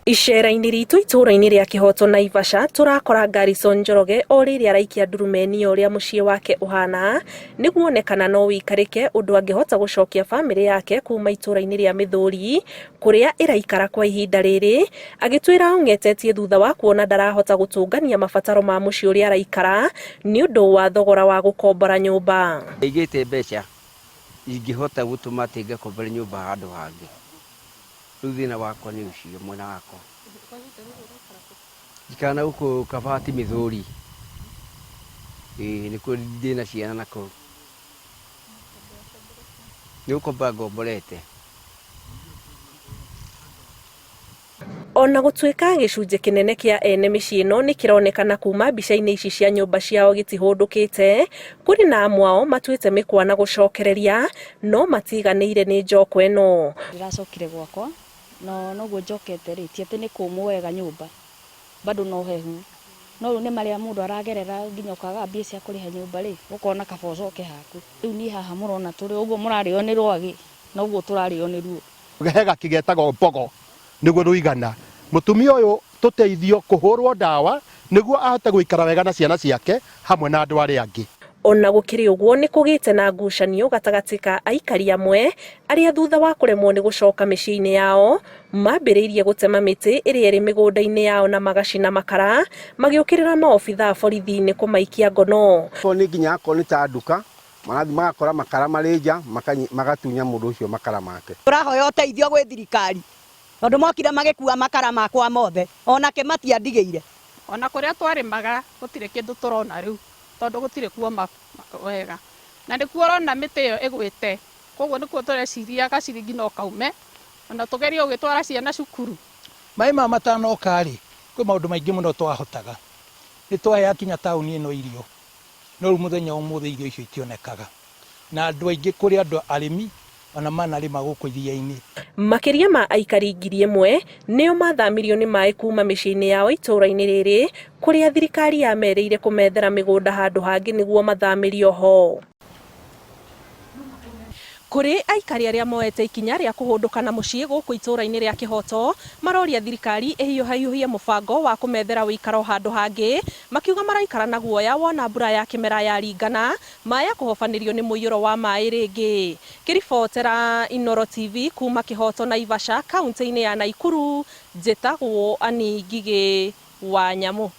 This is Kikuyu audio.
Icera-inĩ ritũ itũra-inĩ rĩa Kihoto Naivasha turakora Garrison Njoroge o rĩrĩa araikia ndurumeni ũrĩa mũciĩ wake ũhana nĩguo onekana no wĩikarĩke ũndũ angĩhota gũcokia bamĩrĩ yake kuma itũra-inĩ rĩa Mĩthũri kũrĩa ĩraikara kwa ihinda rĩrĩ, agĩtwĩra ong'etetie thutha wa kuona ndarahota gũtũngania mabataro ma mũciĩ ũrĩa araikara nĩ ũndũ wa thogora wa gũkombora nyũmba. Igĩte mbeca ingĩhota gũtũma atĩ ngakombora nyũmba handũ hangĩ. Thina wakwa nĩ ucio mwena wakwa. Njikana gũkũ Kabati Mĩthũri. Nĩkuo ndĩna ciana nakũu. Nĩ gũkomba ngomborete. Ona gũtuĩka gĩcunjĩ kĩnene kĩa ene mĩciĩ ĩno nĩkĩronekana kuma mbica-inĩ ici cia nyũmba ciao gĩtihũndũkĩte, kũrĩ na amwe ao matuĩte mĩkwa na gũcokereria no matiganĩire nĩ njoko ĩno. Ndĩracokire gwakwa no noguo njokete rĩ, ti atĩ nĩ kũmũ wega nyũmba bado no hehu, no rĩu nĩ marĩa mũndũ aragerera nginya ũkaga mbia cia kũrĩha nyũmba rĩ, ũkona kaba ũcoke haku. Rĩu niĩ haha mũrona tũrĩ ũguo mũrarĩo nĩ rwagĩ noguo tũrarĩo nĩ ruo. Gahega kĩgetagwo mbogo nĩguo rũigana. Mũtumia ũyũ tũteithio kũhũrwo ndawa nĩguo ahote gũikara wega na ciana ciake hamwe na andũ arĩa angĩ. Ona gũkĩrĩ ũguo nĩ kũgĩte na ngucanio gatagatĩ ka aikari amwe arĩa thutha wa kũremwo nĩ gũcoka mĩciĩ-inĩ yao mambĩrĩirie gũtema mĩtĩ ĩrĩa ĩrĩ mĩgũnda-inĩ yao na magacina makara magĩũkĩrĩra maobithaa borithi-inĩ kũmaikia ngono. Nĩ nginya akorwo nĩ ta nduka magathiĩ magakora makara marĩ nja magatunya mũndũ ũcio makara make. Tũrahoya ũteithio gwĩ thirikari tondũ mokire magĩkua makara makwa mothe onake matiandigĩire. Ona kũrĩa twarĩmaga gũtirĩ kĩndũ tũrona rĩu tondũ gũtirĩ kuoma wega na nĩkuo ũrona mĩtĩ ĩyo ĩgwĩte, koguo nĩkuo tũreciria gaciringi no kaume ona tũgerie ũgĩtwara ciana cukuru. Maaĩ ma matanoka rĩ, kwĩ maũndũ maingĩ mũno twahotaga. Nĩ twaheaga kinya taũni ĩno irio no rĩu mũthenya ũmũthĩ irio icio itionekaga na andũ aingĩ kũrĩ andũ arĩmi ona manarĩma gũkũ iria-inĩ. Makĩria ma aikari 1,000 nĩo mathamirio nĩ maaĩ kuma mĩciĩ-inĩ yao itũra-inĩ rĩrĩ kũrĩa thirikari yamerĩire kũmethera mĩgũnda handũ hangĩ nĩguo mathamĩrio ho. Kũrĩ aikari arĩa moete ikinya rĩa kũhũndũka na mũciĩ gũkũ itũra-inĩ rĩa Kihoto maroria thirikari ĩhiũhahiũhie mũbango wa kũmethera ũikaro handũ hangĩ, makiuga maraikara na guoya wona mbura ya kĩmera yaringana maaĩ kũhobanĩrio nĩ mũiyũro wa maaĩ rĩngĩ. Kĩribotera Inooro TV kuma Kihoto Naivasha kaunti-inĩ ya Nakuru, njĩtagwo Ani Ngigĩ wa Nyamũ.